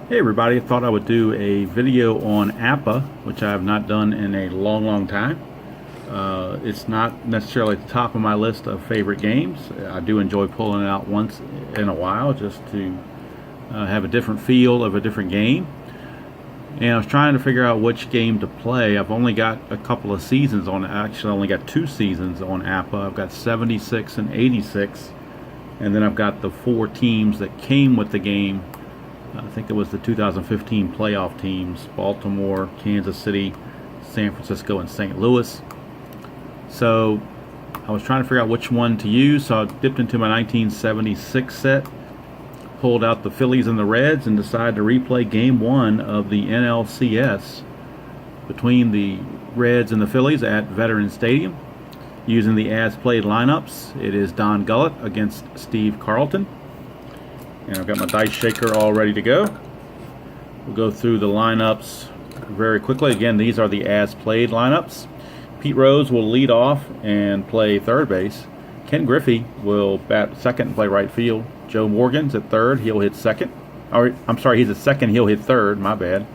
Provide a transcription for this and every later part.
Hey everybody, I thought I would do a video on APBA, which I have not done in a long time. It's not necessarily at the top of my list of favorite games. I do enjoy pulling it out once in a while just to have a different feel of a different game. And I was trying to figure out which game to play. I've only got a couple of seasons on it. Actually, I only got 2 seasons on APBA. I've got 76 and 86. And then I've got the 4 teams that came with the game. I think it was the 2015 playoff teams: Baltimore, Kansas City, San Francisco, and St. Louis. So I was trying to figure out which one to use, so I dipped into my 1976 set, pulled out the Phillies and the Reds, and decided to replay Game 1 of the NLCS between the Reds and the Phillies at Veterans Stadium. Using the as-played lineups, it is Don Gullett against Steve Carlton. And I've got my dice shaker all ready to go. We'll go through the lineups very quickly. Again, these are the as-played lineups. Pete Rose will lead off and play third base. Ken Griffey will bat second and play right field. Joe Morgan's at third. He'll hit second. I'm sorry, he's at second. He'll hit third. My bad.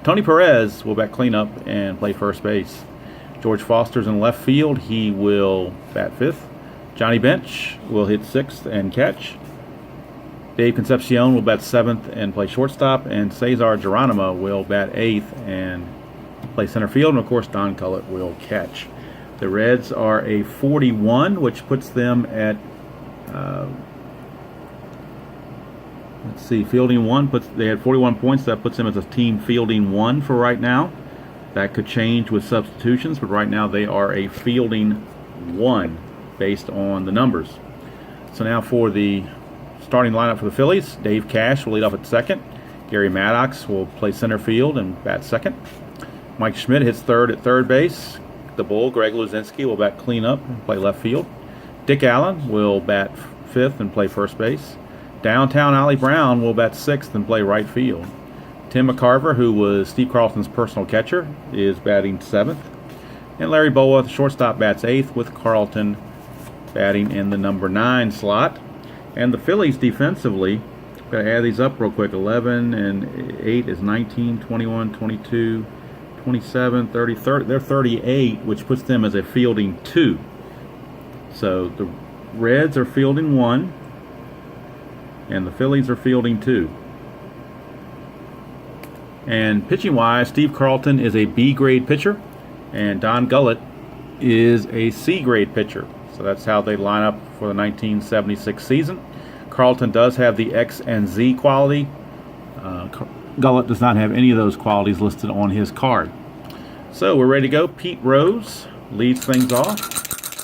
Tony Perez will bat cleanup and play first base. George Foster's in left field. He will bat fifth. Johnny Bench will hit sixth and catch. Dave Concepcion will bat 7th and play shortstop, and Cesar Geronimo will bat 8th and play center field, and of course Don Gullett will catch. The Reds are a 41, which puts them at let's see, fielding 1. They had 41 points. That puts them as a team fielding 1 for right now. That could change with substitutions, but right now they are a fielding 1 based on the numbers. So now for the starting lineup for the Phillies: Dave Cash will lead off at second. Gary Maddox will play center field and bat second. Mike Schmidt hits third at third base. The Bull, Greg Luzinski, will bat cleanup and play left field. Dick Allen will bat fifth and play first base. Downtown Ollie Brown will bat sixth and play right field. Tim McCarver, who was Steve Carlton's personal catcher, is batting seventh. And Larry Bowa, the shortstop, bats eighth, with Carlton batting in the number 9 slot. And the Phillies defensively, got to add these up real quick. 11 and 8 is 19, 21, 22, 27, 30, 30. They're 38, which puts them as a fielding 2. So the Reds are fielding 1, and the Phillies are fielding 2. And pitching-wise, Steve Carlton is a B-grade pitcher, and Don Gullett is a C-grade pitcher. So that's how they line up for the 1976 season. Carlton does have the X and Z quality. Gullett does not have any of those qualities listed on his card. So we're ready to go. Pete Rose leads things off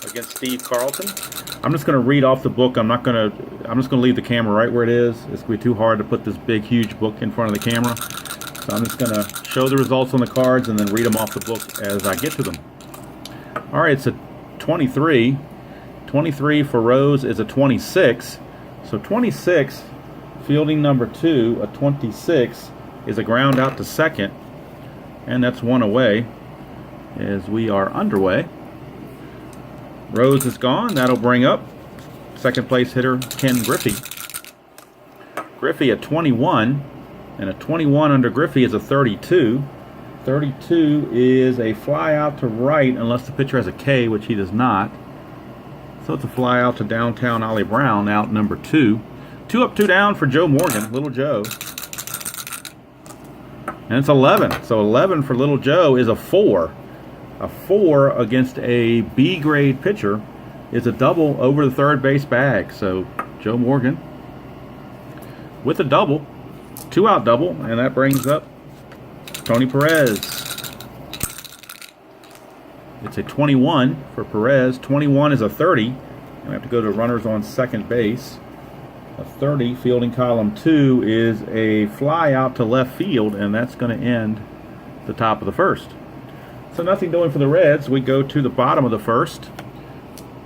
against Steve Carlton. I'm just going to read off the book. I'm just going to leave the camera right where it is. It's going to be too hard to put this big, huge book in front of the camera. So I'm just going to show the results on the cards and then read them off the book as I get to them. All right, it's a 23. 23 for Rose is a 26. So 26, fielding number 2, a 26, is a ground out to second. And that's 1 away as we are underway. Rose is gone. That'll bring up second place hitter Ken Griffey. Griffey at 21, and a 21 under Griffey is a 32. 32 is a fly out to right unless the pitcher has a K, which he does not. So it's a fly out to downtown Ollie Brown, out number 2. 2 up, 2 down for Joe Morgan, Little Joe. And it's 11. So 11 for Little Joe is a 4. A 4 against a B-grade pitcher is a double over the third base bag. So Joe Morgan with a double, 2-out double, and that brings up Tony Perez. It's a 21 for Perez. 21 is a 30. I have to go to runners on second base. A 30, fielding column 2, is a fly out to left field, and that's going to end the top of the first. So nothing doing for the Reds. We go to the bottom of the first.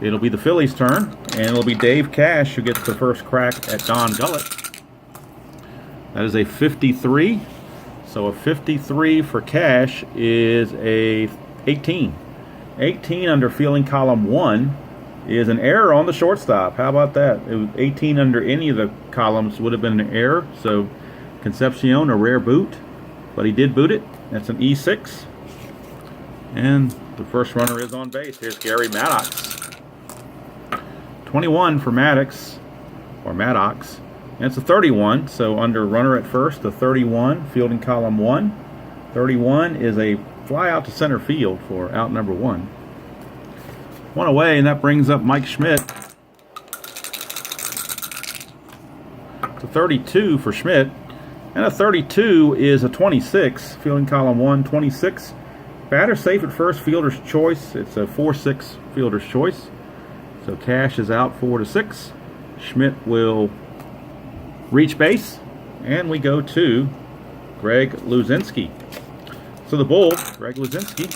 It'll be the Phillies' turn, and it'll be Dave Cash who gets the first crack at Don Gullett. That is a 53. So a 53 for Cash is a 18. 18 under fielding column 1 is an error on the shortstop. How about that? It was 18 under any of the columns would have been an error. So Concepcion, a rare boot, but he did boot it. That's an E6. And the first runner is on base. Here's Gary Maddox. 21 for Maddox, or Maddox. And it's a 31, so under runner at first, the 31, fielding column 1. 31 is a fly out to center field for out number 1. One away, and that brings up Mike Schmidt. It's a 32 for Schmidt. And a 32 is a 26, fielding column 1, 26. Batter safe at first, fielder's choice. It's a 4-6 fielder's choice. So Cash is out 4-6. Schmidt will reach base, and we go to Greg Luzinski. So the bull, Greg Luzinski,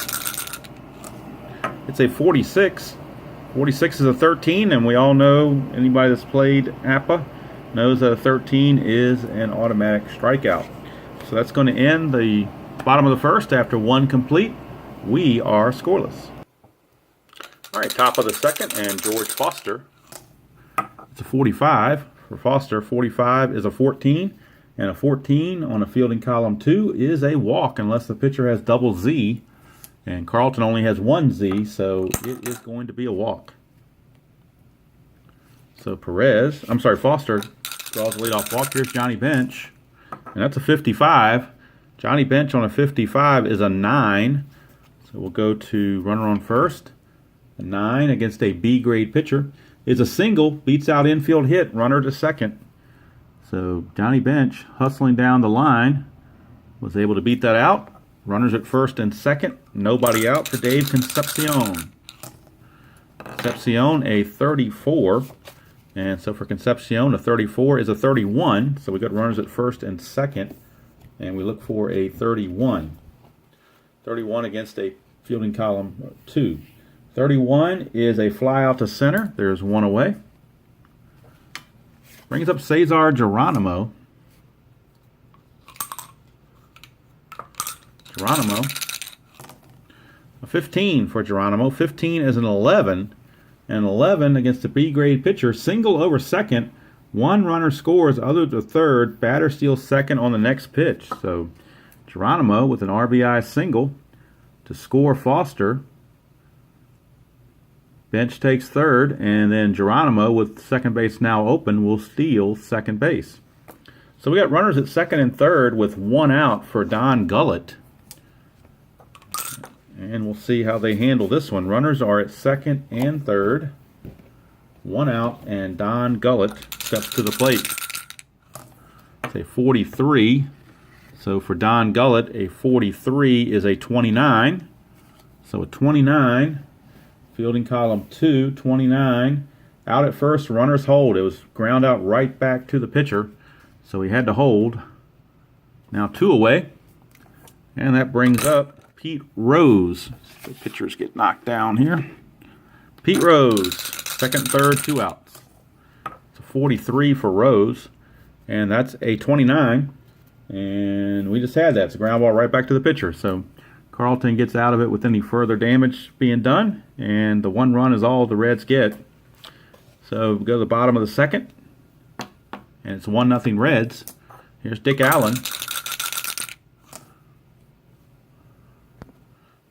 it's a 46. 46 is a 13, and we all know, anybody that's played APBA knows that a 13 is an automatic strikeout. So that's going to end the bottom of the first after 1 complete. We are scoreless. All right, top of the second, and George Foster. It's a 45 for Foster. 45 is a 14, and a 14 on a fielding column 2 is a walk unless the pitcher has double Z, and Carlton only has 1 Z, so it is going to be a walk. So Foster draws the leadoff walk. Here's Johnny Bench, and that's a 55. Johnny Bench on a 55 is a 9. So we'll go to runner on first. A 9 against a B grade pitcher is a single, beats out infield hit, runner to second. So Johnny Bench hustling down the line was able to beat that out. Runners at first and second, nobody out for Dave Concepcion. Concepcion a 34, and so for Concepcion a 34 is a 31. So we got runners at first and second, and we look for a 31. 31 against a fielding column 2. 31 is a fly out to center. There's 1 away. Brings up Cesar Geronimo. A 15 for Geronimo. 15 is an 11. And 11 against the B grade pitcher. Single over second. 1 runner scores, other to third. Batter steals second on the next pitch. So Geronimo with an RBI single to score Foster. Bench takes third, and then Geronimo, with second base now open, will steal second base. So we got runners at second and third with 1 out for Don Gullett. And we'll see how they handle this one. Runners are at second and third. 1 out, and Don Gullett steps to the plate. It's a 43. So for Don Gullett, a 43 is a 29. So a 29... fielding column 2, 29. Out at first, runners hold. It was ground out right back to the pitcher, so he had to hold. Now 2 away, and that brings up Pete Rose. The pitchers get knocked down here. Pete Rose, second, third, 2 outs. It's a 43 for Rose, and that's a 29. And we just had that. It's a ground ball right back to the pitcher. So Carlton gets out of it with any further damage being done, and the 1 run is all the Reds get. So we go to the bottom of the second, and it's 1-0 Reds. Here's Dick Allen.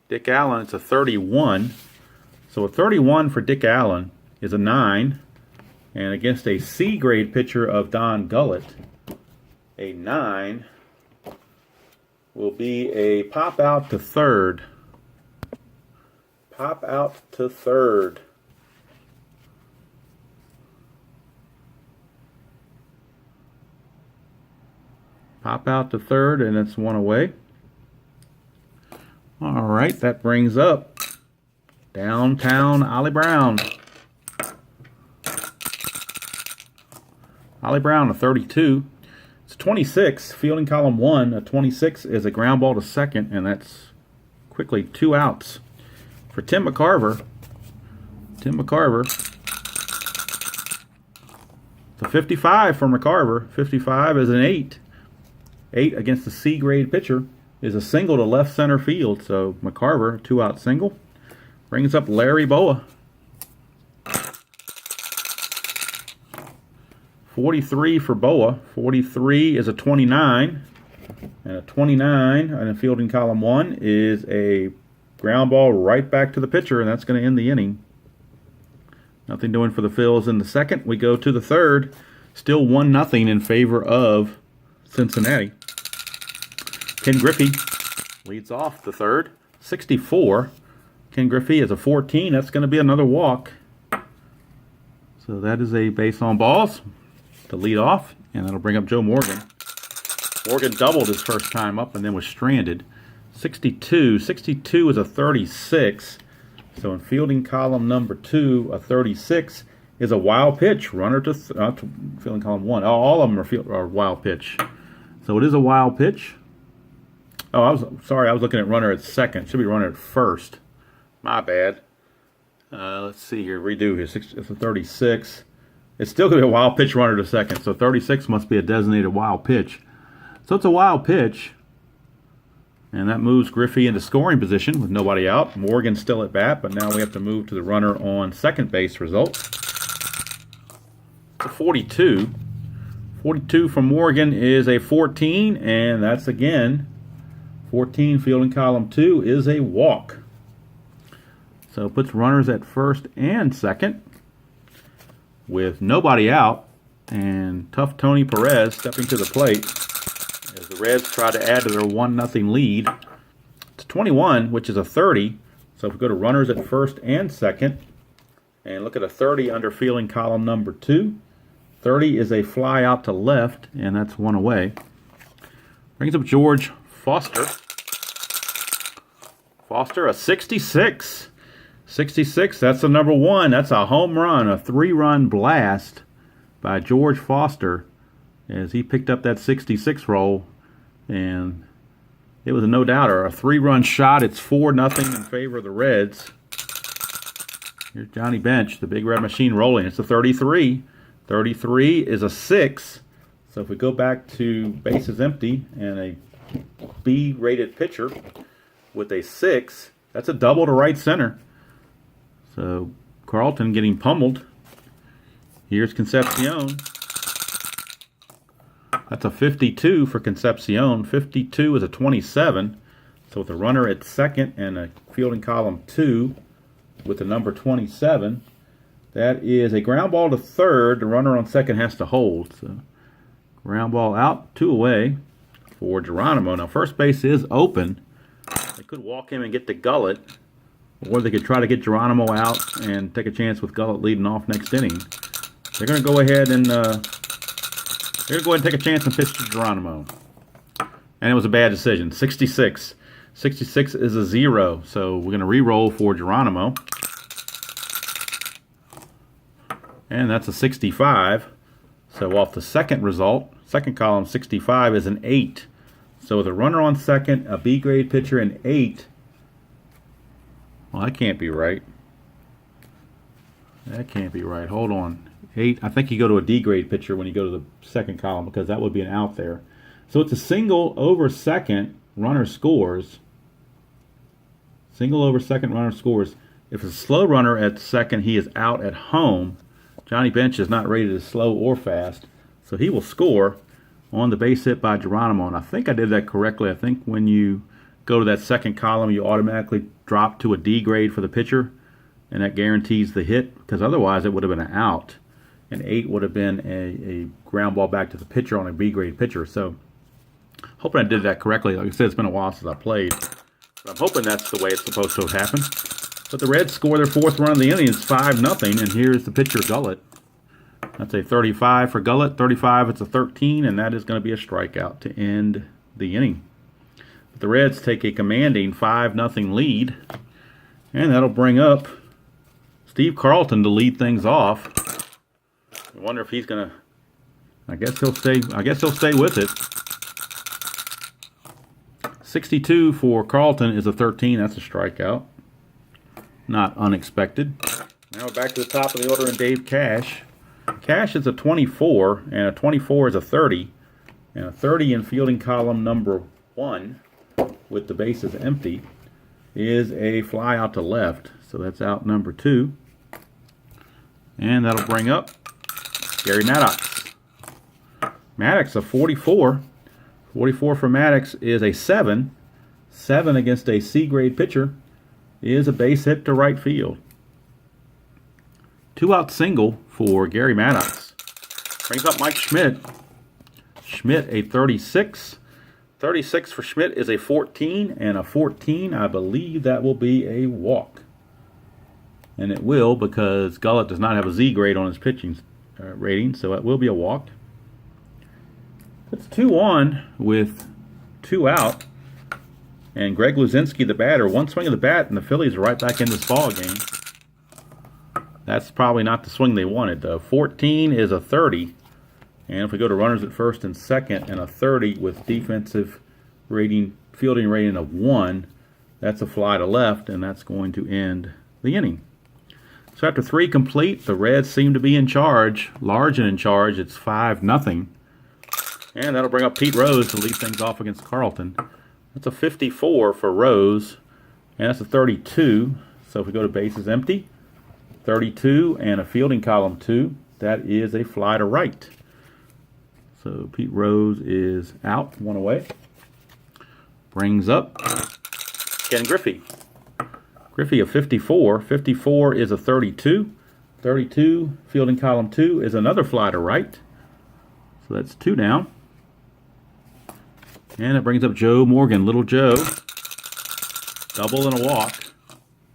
Dick Allen, it's a 31. So a 31 for Dick Allen is a 9, and against a C grade pitcher of Don Gullett, a 9 will be a pop out to third. Pop out to third. Pop out to third, and it's 1 away. All right, that brings up downtown Ollie Brown. Ollie Brown, a 32. It's 26, fielding column 1. A 26 is a ground ball to second, and that's quickly 2 outs. For Tim McCarver, it's a 55 for McCarver. 55 is an 8. 8 against the C grade pitcher is a single to left center field. So McCarver, 2-out single. Brings up Larry Boa. 43 for Boa. 43 is a 29. And a 29 in fielding column 1 is a ground ball right back to the pitcher, and that's going to end the inning. Nothing doing for the Phils in the second. We go to the third. Still 1-0 in favor of Cincinnati. Ken Griffey leads off the third. 64. Ken Griffey is a 14. That's going to be another walk. So that is a base on balls to lead off, and that'll bring up Joe Morgan. Morgan doubled his first time up and then was stranded. 62. 62 is a 36. So in fielding column number 2, a 36 is a wild pitch. Runner to fielding column 1. All of them are wild pitch. So it is a wild pitch. Oh, I was looking at runner at second. Should be runner at first. My bad. Let's see here. Redo here. It's a 36. It's still going to be a wild pitch, runner to second. So 36 must be a designated wild pitch. So it's a wild pitch. And that moves Griffey into scoring position with nobody out. Morgan's still at bat, but now we have to move to the runner on second base result. It's a 42. 42 from Morgan is a 14, and that's again 14 fielding column 2 is a walk. So it puts runners at first and second with nobody out, and tough Tony Perez stepping to the plate as the Reds try to add to their 1-0 lead. It's 21, which is a 30. So if we go to runners at first and second, and look at a 30 under fielding column number 2. 30 is a fly out to left, and that's one away. Brings up George Foster. Foster, a 66. 66, that's the number 1. That's a home run, a 3-run blast by George Foster as he picked up that 66 roll. And it was a no-doubter, a 3-run shot. It's 4-0 in favor of the Reds. Here's Johnny Bench, the big red machine rolling. It's a 33. 33 is a 6. So if we go back to bases empty and a B-rated pitcher with a 6, that's a double to right center. So Carlton getting pummeled. Here's Concepcion. That's a 52 for Concepcion. 52 is a 27. So with a runner at second and a fielding column 2 with the number 27, that is a ground ball to third. The runner on second has to hold. So ground ball out, 2 away for Geronimo. Now first base is open. They could walk him and get the Gullet, or they could try to get Geronimo out and take a chance with Gullet leading off next inning. They're going to go ahead and take a chance and pitch to Geronimo. And it was a bad decision. 66. 66 is a 0. So we're going to re-roll for Geronimo. And that's a 65. So off the second result, second column, 65 is an 8. So with a runner on second, a B-grade pitcher, an 8. Well, that can't be right. That can't be right. Hold on. 8. I think you go to a D-grade pitcher when you go to the second column because that would be an out there. So it's a single over second, runner scores. Single over second, runner scores. If it's a slow runner at second, he is out at home. Johnny Bench is not rated as slow or fast, so he will score on the base hit by Geronimo. And I think I did that correctly. I think when you go to that second column, you automatically drop to a D grade for the pitcher, and that guarantees the hit, because otherwise it would have been an out. And 8 would have been a ground ball back to the pitcher on a B grade pitcher. So hoping I did that correctly. Like I said, it's been a while since I played, but I'm hoping that's the way it's supposed to have happened. But the Reds score their 4th run of the inning. It's 5-0, and here's the pitcher, Gullet. That's a 35 for Gullet. 35, it's a 13, and that is going to be a strikeout to end the inning. But the Reds take a commanding 5-0 lead, and that'll bring up Steve Carlton to lead things off. I wonder if he's going to, I guess he'll stay with it. 62 for Carlton is a 13. That's a strikeout. Not unexpected. Now we're back to the top of the order in Dave Cash. Cash is a 24, and a 24 is a 30. And a 30 in fielding column number 1 with the bases empty is a fly out to left. So that's out number 2. And that'll bring up Gary Maddox. Maddox, a 44. 44 for Maddox is a 7. 7 against a C-grade pitcher is a base hit to right field. 2-out single for Gary Maddox. Brings up Mike Schmidt. Schmidt, a 36. 36 for Schmidt is a 14, and a 14, I believe that will be a walk. And it will, because Gullett does not have a Z grade on his pitching rating, so it will be a walk. It's 2 on with 2 out. And Greg Luzinski, the batter, one swing of the bat, and the Phillies are right back in this ball game. That's probably not the swing they wanted, though. 14 is a 30. And if we go to runners at first and second, and a 30 with defensive rating, fielding rating of 1, that's a fly to left, and that's going to end the inning. So after 3 complete, the Reds seem to be in charge, large and in charge. It's 5-0. And that'll bring up Pete Rose to lead things off against Carlton. That's a 54 for Rose, and that's a 32. So if we go to bases empty, 32 and a fielding column 2, that is a fly to right. So Pete Rose is out, 1 away. Brings up Ken Griffey. Griffey, a 54. 54 is a 32. 32, fielding column 2, is another fly to right. So that's 2 down. And it brings up Joe Morgan, Little Joe. Double and a walk.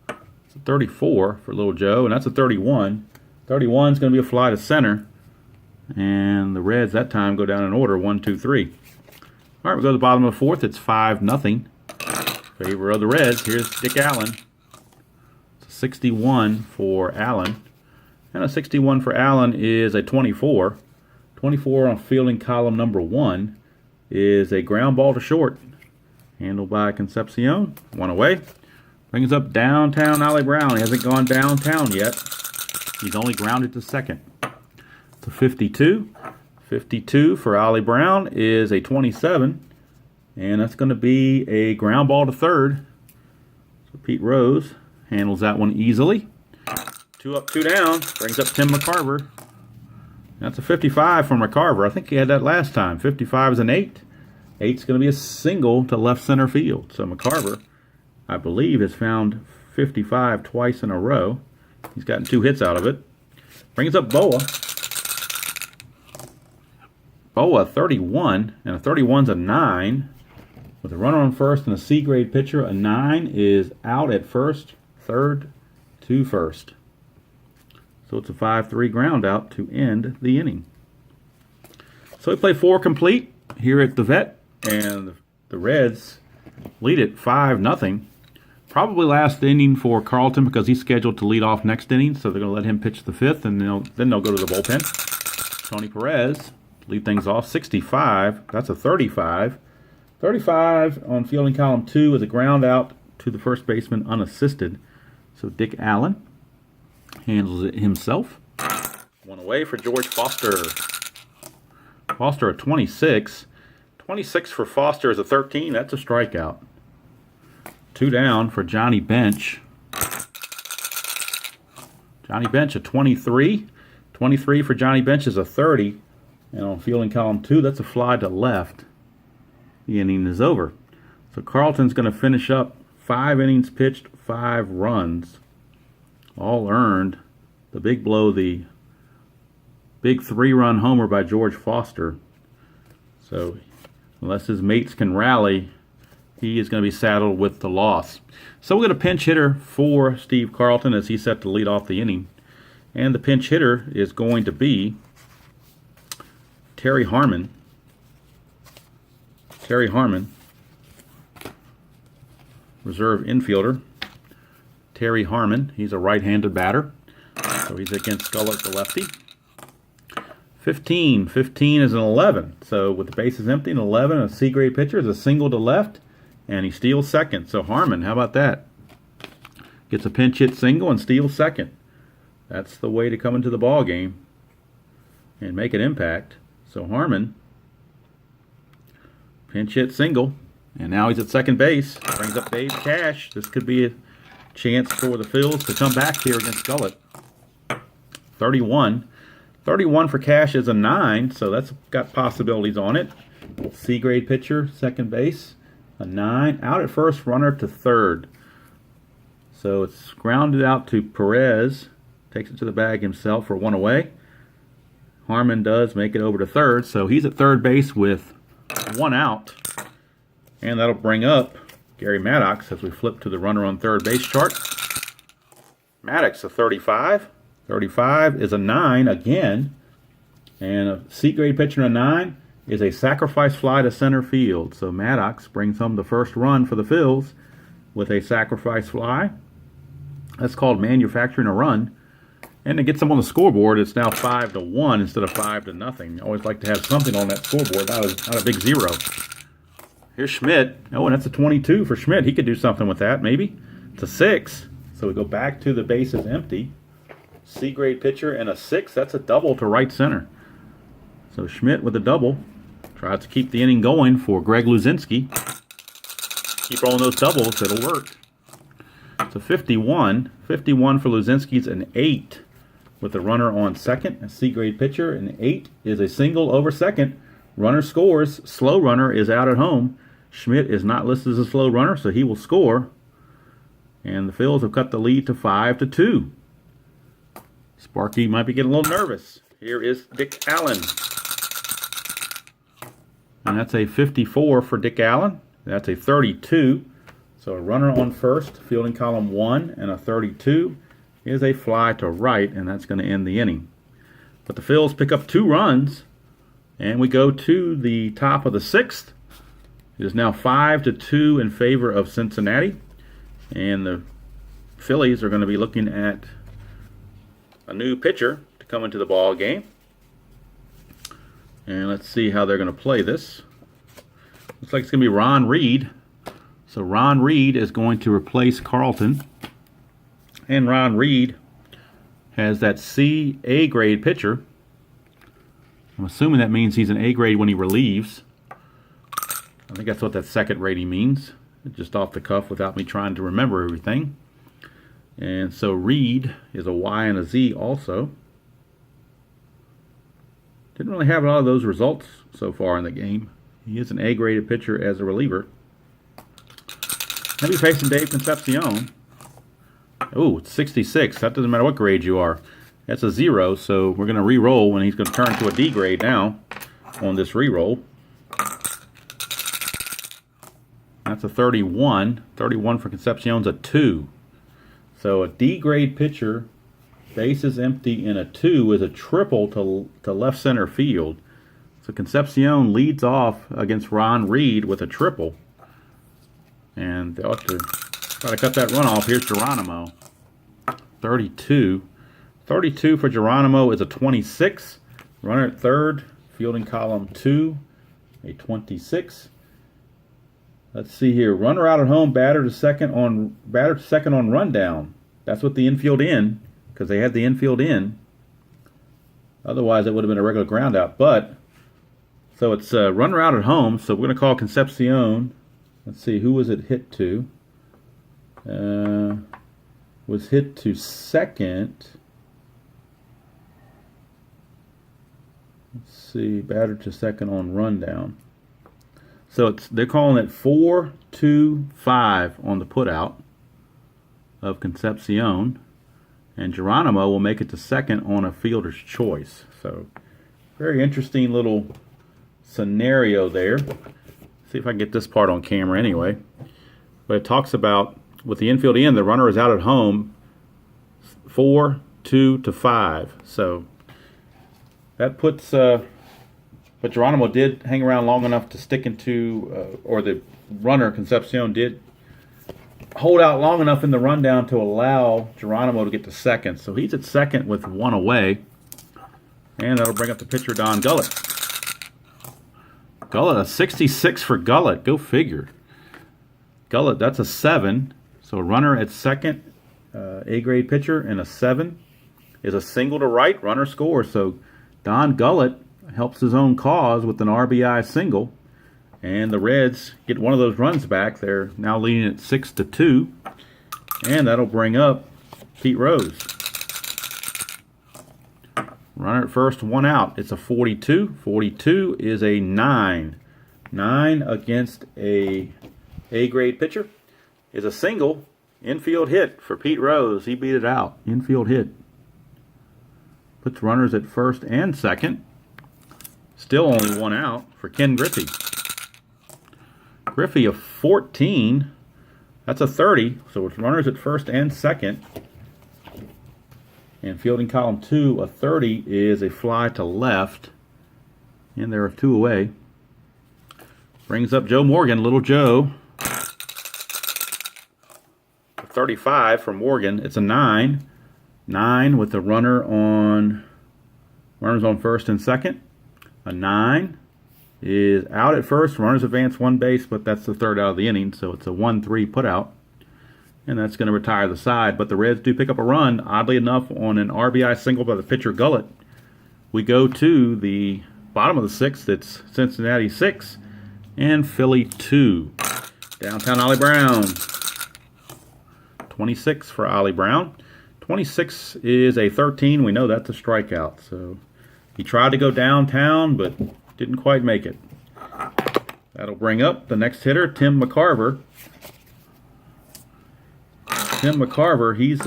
It's a 34 for Little Joe, and that's a 31. 31 is going to be a fly to center. And the Reds that time go down in order, 1, 2, 3. All right, we go to the bottom of the 4th. It's 5-0. Favor of the Reds. Here's Dick Allen. It's a 61 for Allen. And a 61 for Allen is a 24. 24 on fielding column number 1 is a ground ball to short. Handled by Concepcion. 1 away. Brings up downtown Ollie Brown. He hasn't gone downtown yet. He's only grounded to second. It's a 52. 52 for Ollie Brown is a 27. And that's going to be a ground ball to third. So Pete Rose handles that one easily. 2 up, 2 down. Brings up Tim McCarver. That's a 55 from McCarver. I think he had that last time. 55 is an 8. 8's going to be a single to left center field. So McCarver, I believe, has found 55 twice in a row. He's gotten 2 hits out of it. Brings up Boa. Boa, 31, and a 31's a 9. With a runner on first and a C-grade pitcher, a 9 is out at first, third to first. So it's a 5-3 ground out to end the inning. So we play 4 complete here at the Vet, and the Reds lead it 5-0. Probably last inning for Carlton because he's scheduled to lead off next inning, so they're going to let him pitch the 5th, and then they'll go to the bullpen. Tony Perez lead things off, 65. That's a 35. 35 on fielding column 2 is a ground out to the first baseman unassisted. So Dick Allen handles it himself. 1 away for George Foster. Foster, a 26. 26 for Foster is a 13. That's a strikeout. 2 down for Johnny Bench. Johnny Bench, a 23. 23 for Johnny Bench is a 30. And on fielding column 2, that's a fly to left. The inning is over. So Carlton's going to finish up 5 innings pitched, 5 runs. All earned. The big blow, the big 3-run homer by George Foster. So unless his mates can rally, he is going to be saddled with the loss. So we're going to pinch hitter for Steve Carlton as he's set to lead off the inning. And the pinch hitter is going to be Terry Harmon. Terry Harmon, reserve infielder. Terry Harmon, he's a right-handed batter. So he's against Gullett, the lefty. 15. 15 is an 11. So with the bases empty, an 11, a C-grade pitcher is a single to left, and he steals second. So Harmon, how about that? Gets a pinch hit single and steals second. That's the way to come into the ball game and make an impact. So Harmon, pinch hit single, and now he's at second base. Brings up Dave Cash. This could be a chance for the Phillies to come back here against Gullett. 31 31 for cash is a 9, so that's got possibilities on it. C grade pitcher, second base, a 9. Out at first, runner to third. So it's grounded out to Perez. Takes it to the bag himself for 1 away. Harmon does make it over to third, so he's at third base with 1 out. And that'll bring up Gary Maddox as we flip to the runner on third base chart. Maddox a 35. 35 is a 9 again. And a C grade pitcher a 9 is a sacrifice fly to center field. So Maddox brings home the first run for the Phils with a sacrifice fly. That's called manufacturing a run. And to get some on the scoreboard, it's now 5-1 instead of 5-0. I always like to have something on that scoreboard, not a big 0. Here's Schmidt. Oh, and that's a 22 for Schmidt. He could do something with that, maybe. It's a 6. So we go back to the bases empty. C grade pitcher and a 6. That's a double to right center. So Schmidt with a double. Tries to keep the inning going for Greg Luzinski. Keep rolling those doubles. It'll work. It's a 51. 51 for Luzinski's an 8 with the runner on second. A C grade pitcher. An 8 is a single over second. Runner scores. Slow runner is out at home. Schmidt is not listed as a slow runner, so he will score. And the Phils have cut the lead to 5-2. Sparky might be getting a little nervous. Here is Dick Allen. And that's a 54 for Dick Allen. That's a 32. So a runner on first, fielding column 1, and a 32 is a fly to right, and that's going to end the inning. But the Phils pick up 2 runs, and we go to the top of the 6th. It is now 5-2 in favor of Cincinnati, and the Phillies are going to be looking at a new pitcher to come into the ball game. And let's see how they're going to play this. Looks like it's going to be Ron Reed. So Ron Reed is going to replace Carlton. And Ron Reed has that A grade pitcher. I'm assuming that means he's an A grade when he relieves. I think that's what that second rating means. Just off the cuff without me trying to remember everything. And so Reed is a Y and a Z also. Didn't really have a lot of those results so far in the game. He is an A-graded pitcher as a reliever. He'll be facing Dave Concepcion. Oh, it's 66. That doesn't matter what grade you are. That's a 0, so we're going to re-roll, and he's going to turn to a D grade now on this re-roll. That's a 31. 31 for Concepcion's a 2. So a D grade pitcher, bases empty, in a 2 is a triple to left center field. So Concepcion leads off against Ron Reed with a triple. And they ought to try to cut that run off. Here's Geronimo. 32. 32 for Geronimo is a 26. Runner at third, fielding column 2, a 26. Let's see here. Runner out at home, batter to second on rundown. That's what the infield in, because they had the infield in. Otherwise, it would have been a regular ground out. But so it's runner out at home. So we're going to call Concepcion. Let's see, who was it hit to? Was hit to second. Let's see, batter to second on rundown. So they're calling it 4-2-5 on the putout of Concepcion. And Geronimo will make it to second on a fielder's choice. So very interesting little scenario there. See if I can get this part on camera anyway. But it talks about with the infield in, the runner is out at home 4-2-5. So that puts... But Geronimo did hang around long enough to stick into, or the runner, Concepcion, did hold out long enough in the rundown to allow Geronimo to get to second. So he's at second with 1 away. And that'll bring up the pitcher, Don Gullett. Gullett, a 66 for Gullett. Go figure. Gullett, that's a 7. So a runner at second, A-grade pitcher, and a 7 is a single to right. Runner scores. So Don Gullett helps his own cause with an RBI single, and the Reds get one of those runs back. They're now leading at 6-2, and that'll bring up Pete Rose. Runner at first, 1 out. It's a 42. 42 is a 9. 9 against a A-grade pitcher is a single. Infield hit for Pete Rose. He beat it out. Infield hit. Puts runners at first and second. Still only 1 out for Ken Griffey. Griffey a 14. That's a 30. So it's runners at first and second. And fielding column 2, a 30 is a fly to left. And there are 2 away. Brings up Joe Morgan, little Joe. 35 for Morgan. It's a 9. 9 with the runners on first and second. A 9 is out at first. Runners advance 1 base, but that's the 3rd out of the inning, so it's a 1-3 put out. And that's going to retire the side. But the Reds do pick up a run, oddly enough, on an RBI single by the pitcher Gullett. We go to the bottom of the 6th. It's Cincinnati 6 and Philly 2. Downtown Ollie Brown. 26 for Ollie Brown. 26 is a 13. We know that's a strikeout. So he tried to go downtown, but didn't quite make it. That'll bring up the next hitter, Tim McCarver. Tim McCarver, he's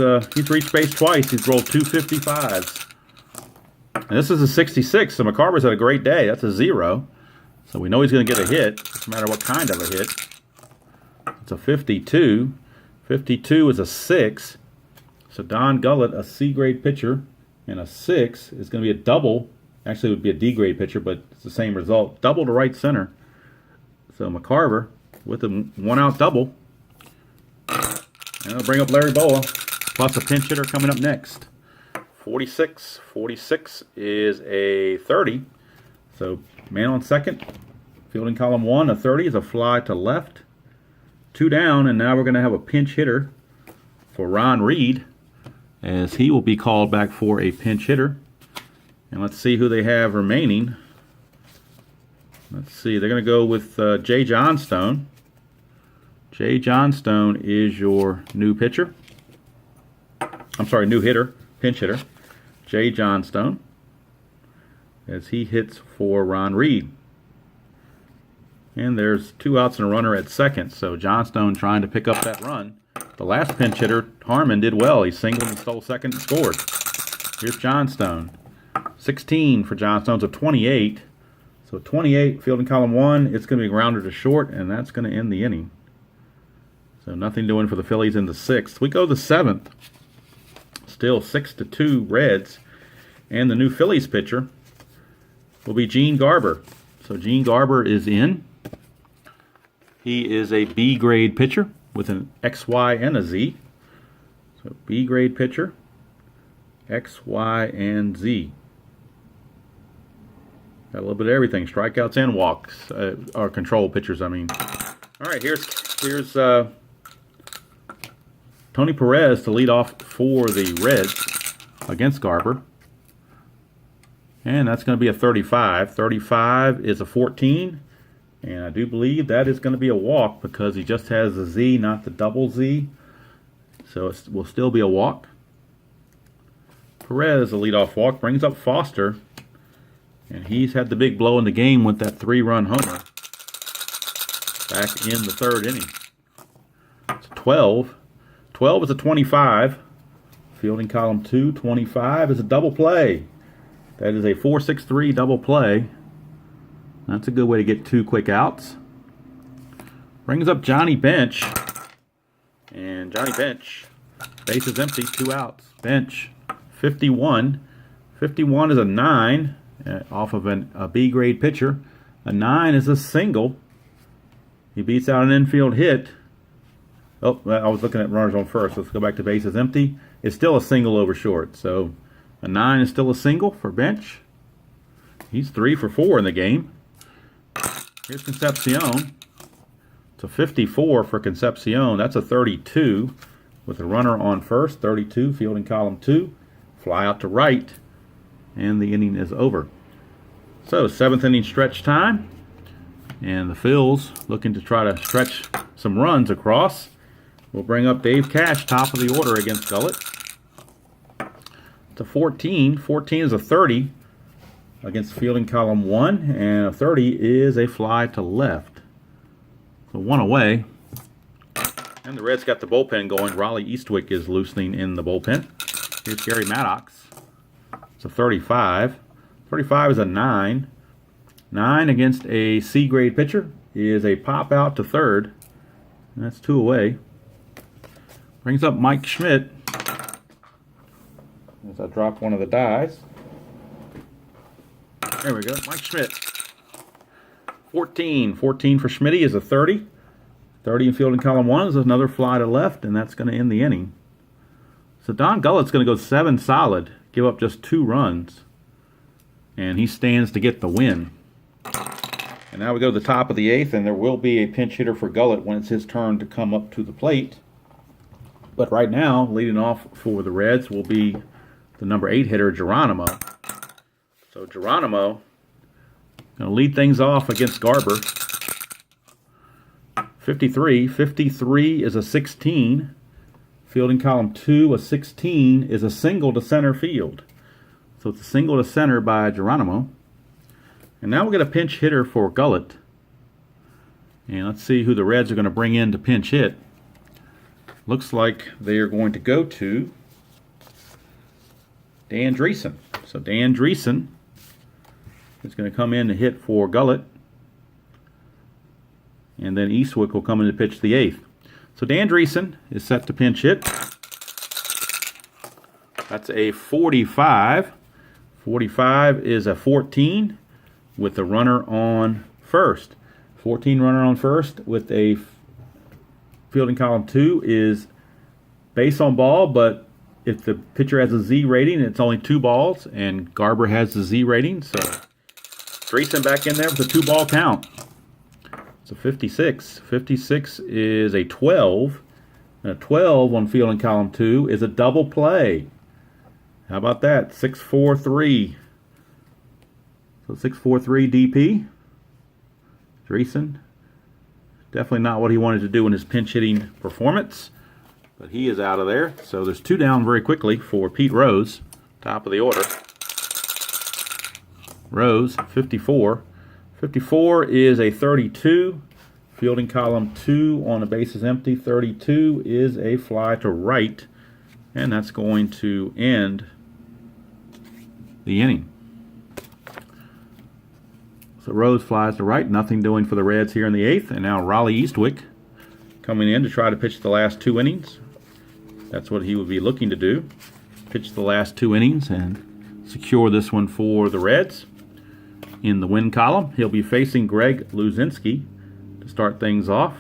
reached base twice. He's rolled 2 55s. And this is a 66, so McCarver's had a great day. That's a 0. So we know he's going to get a hit, no matter what kind of a hit. It's a 52. 52 is a 6. So Don Gullett, a C-grade pitcher, and a 6 is going to be a double. Actually, it would be a D-grade pitcher, but it's the same result. Double to right center. So McCarver with a 1-out double. And it'll bring up Larry Boa, plus a pinch hitter coming up next. 46. 46 is a 30. So man on second. Fielding column 1, a 30 is a fly to left. 2 down, and now we're going to have a pinch hitter for Ron Reed, as he will be called back for a pinch hitter. And let's see who they have remaining. Let's see, they're going to go with Jay Johnstone. Jay Johnstone is your new pitcher. I'm sorry, new hitter, pinch hitter. Jay Johnstone, as he hits for Ron Reed. And there's 2 outs and a runner at second, so Johnstone trying to pick up that run. The last pinch hitter, Harmon, did well. He singled and stole second and scored. Here's Johnstone. 16 for Johnstone's a 28. So 28, fielding column 1, it's going to be grounded to short, and that's going to end the inning. So nothing doing for the Phillies in the 6th. We go to the 7th. Still 6-2 Reds. And the new Phillies pitcher will be Gene Garber. So Gene Garber is in. He is a B-grade pitcher with an X, Y, and a Z. So B-grade pitcher, X, Y, and Z. Got a little bit of everything. Strikeouts and walks. Or control pitchers, I mean. All right, here's Tony Perez to lead off for the Reds against Garber. And that's going to be a 35. 35 is a 14. And I do believe that is going to be a walk because he just has the Z, not the double Z. So it will still be a walk. Perez, the leadoff walk, brings up Foster. And he's had the big blow in the game with that 3-run homer back in the 3rd inning. It's 12. 12 is a 25. Fielding column 2, 25 is a double play. That is a 4-6-3 double play. That's a good way to get 2 quick outs. Brings up Johnny Bench. And Johnny Bench, base is empty, 2 outs. Bench, 51. 51 is a 9 off of a B-grade pitcher. A 9 is a single. He beats out an infield hit. Oh, I was looking at runners on first. Let's go back to bases empty. It's still a single over short. So a 9 is still a single for Bench. He's 3 for 4 in the game. Here's Concepcion. It's a 54 for Concepcion. That's a 32 with a runner on first. 32, fielding column 2. Fly out to right. And the inning is over. So 7th inning stretch time. And the Phils looking to try to stretch some runs across. We'll bring up Dave Cash, top of the order against Gullett. It's a 14. 14 is a 30 against fielding column 1, and a 30 is a fly to left. So 1 away. And the Reds got the bullpen going. Raleigh Eastwick is loosening in the bullpen. Here's Gary Maddox. It's a 35. 35 is a 9. 9 against a C-grade pitcher is a pop out to third. And that's 2 away. Brings up Mike Schmidt. As I drop one of the dies. There we go, Mike Schmidt. 14. 14 for Schmitty is a 30. 30 in fielding column 1 is another fly to left, and that's going to end the inning. So Don Gullett's going to go 7 solid, give up just 2 runs, and he stands to get the win. And now we go to the top of the 8th, and there will be a pinch hitter for Gullett when it's his turn to come up to the plate. But right now, leading off for the Reds will be the number 8 hitter, Geronimo. So Geronimo going to lead things off against Garber. 53. 53 is a 16. Fielding column 2, a 16 is a single to center field. So it's a single to center by Geronimo. And now we'll get a pinch hitter for Gullett. And let's see who the Reds are going to bring in to pinch hit. Looks like they are going to go to Dan Dreesen. So Dan Dreesen is going to come in to hit for Gullett. And then Eastwick will come in to pitch the 8th. So Dan Dreesen is set to pinch hit. That's a 45. 45 is a 14 with the runner on first. 14 runner on first with a fielding column 2 is base on ball, but if the pitcher has a Z rating, it's only 2 balls, and Garber has the Z rating, so Dreesen back in there with a 2-ball count. It's a 56. 56 is a 12, and a 12 on fielding column 2 is a double play. How about that? 6-4-3. So 6-4-3 DP. Dreesen. Definitely not what he wanted to do in his pinch hitting performance, but he is out of there. So there's 2 down very quickly for Pete Rose, top of the order. Rose, 54. 54 is a 32. Fielding column 2 on the bases empty. 32 is a fly to right, and that's going to end the inning. So Rose flies to right, nothing doing for the Reds here in the 8th, and now Raleigh Eastwick coming in to try to pitch the last 2 innings. That's what he would be looking to do, pitch the last 2 innings and secure this one for the Reds. In the win column, he'll be facing Greg Luzinski to start things off.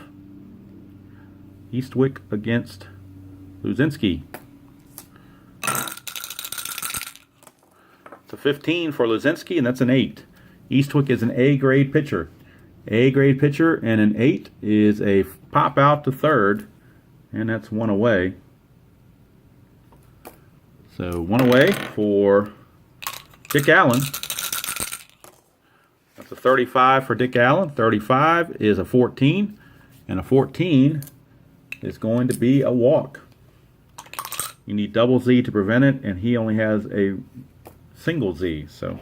Eastwick against Luzinski. It's a 15 for Luzinski, and that's an 8. Eastwick is an A-grade pitcher. A-grade pitcher, and an 8 is a pop out to third, and that's 1 away. So 1 away for Dick Allen. That's a 35 for Dick Allen. 35 is a 14, and a 14 is going to be a walk. You need double Z to prevent it, and he only has a single Z. So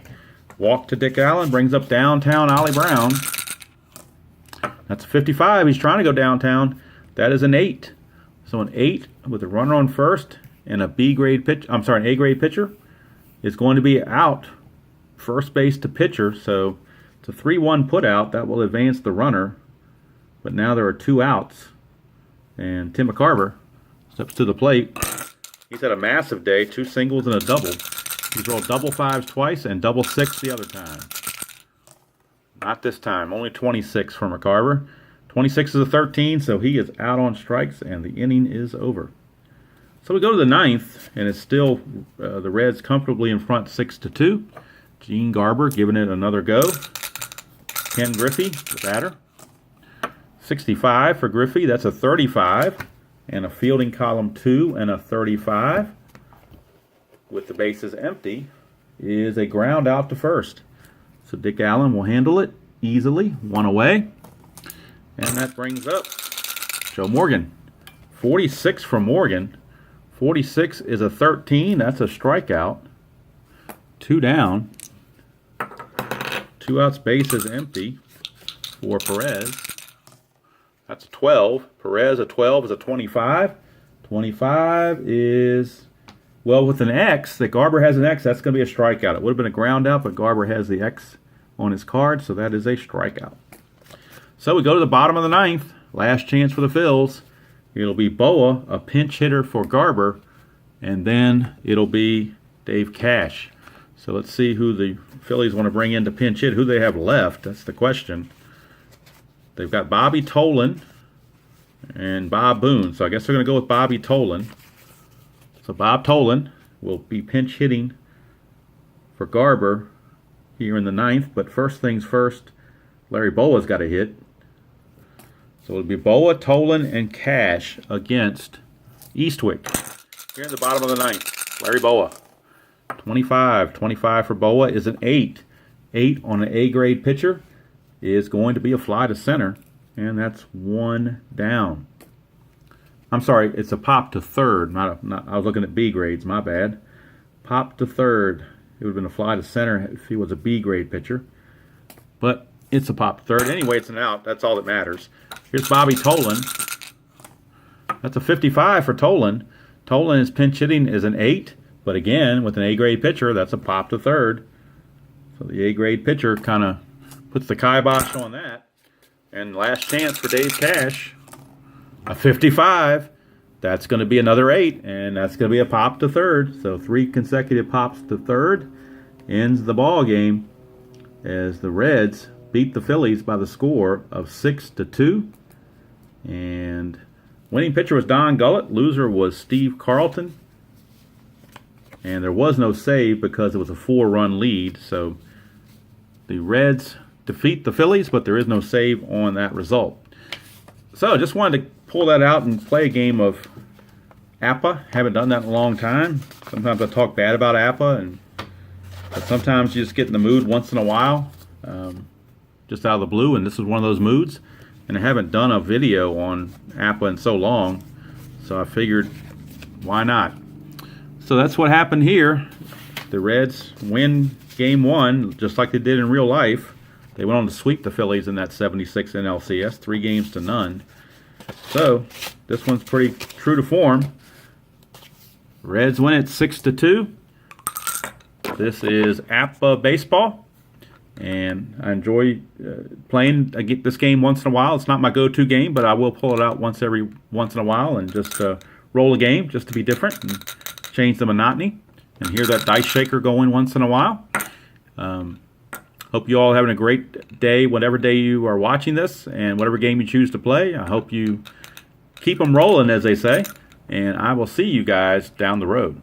walk to Dick Allen brings up downtown Ollie Brown. That's a 55. He's trying to go downtown. That is an 8. So an 8 with a runner on first and a B-grade pitch. I'm sorry, an A-grade pitcher is going to be out first base to pitcher. So it's a 3-1 put out that will advance the runner. But now there are 2 outs, and Tim McCarver steps to the plate. He's had a massive day, 2 singles and a double. He's rolled double 5s twice and double 6 the other time. Not this time, only 26 for McCarver. 26 is a 13, so he is out on strikes, and the inning is over. So we go to the 9th, and it's still the Reds comfortably in front 6-2. Gene Garber giving it another go. Ken Griffey, the batter. 65 for Griffey, that's a 35, and a fielding column 2 and a 35. With the bases empty, is a ground out to first. So Dick Allen will handle it easily, 1 away. And that brings up Joe Morgan. 46 for Morgan. 46 is a 13, that's a strikeout. 2 down. 2 outs, bases empty for Perez. That's a 12. Perez, a 12 is a 25. 25 is, well, with an X, that Garber has an X, that's going to be a strikeout. It would have been a ground out, but Garber has the X on his card, so that is a strikeout. So we go to the bottom of the 9th. Last chance for the Phils. It'll be Boa, a pinch hitter for Garber, and then it'll be Dave Cash. So let's see who the Phillies want to bring in to pinch hit. Who they have left, that's the question. They've got Bobby Tolan and Bob Boone. So I guess they're going to go with Bobby Tolan. So Bob Tolan will be pinch hitting for Garber here in the 9th. But first things first, Larry Boa's got a hit. So it'll be Boa, Tolan, and Cash against Eastwick. Here in the bottom of the 9th, Larry Boa. 25. 25 for Boa is an 8. 8 on an A-grade pitcher is going to be a fly to center, and that's 1 down. I'm sorry, it's a pop to third. I was looking at B grades, my bad. Pop to third. It would have been a fly to center if he was a B-grade pitcher. But it's a pop to third. Anyway, it's an out. That's all that matters. Here's Bobby Tolan. That's a 55 for Tolan. Tolan's pinch hitting is an 8. But again, with an A-grade pitcher, that's a pop to third. So the A-grade pitcher kind of puts the kibosh on that. And last chance for Dave Cash, a 55. That's going to be another 8, and that's going to be a pop to third. So 3 consecutive pops to third ends the ball game as the Reds beat the Phillies by the score of 6-2. And winning pitcher was Don Gullett. Loser was Steve Carlton. And there was no save because it was a 4-run lead. So the Reds defeat the Phillies, but there is no save on that result. So I just wanted to pull that out and play a game of APBA. Haven't done that in a long time. Sometimes I talk bad about APBA, but sometimes you just get in the mood once in a while, just out of the blue, and this is one of those moods. And I haven't done a video on APBA in so long, so I figured, why not? So that's what happened here. The Reds win Game 1, just like they did in real life. They went on to sweep the Phillies in that 76 NLCS, 3-0. So this one's pretty true to form. Reds win it 6-2. This is APBA baseball, and I enjoy playing. I get this game once in a while. It's not my go-to game, but I will pull it out once in a while and just roll a game just to be different and change the monotony and hear that dice shaker going once in a while. Hope you all are having a great day, whatever day you are watching this, and whatever game you choose to play. I hope you keep them rolling, as they say, and I will see you guys down the road.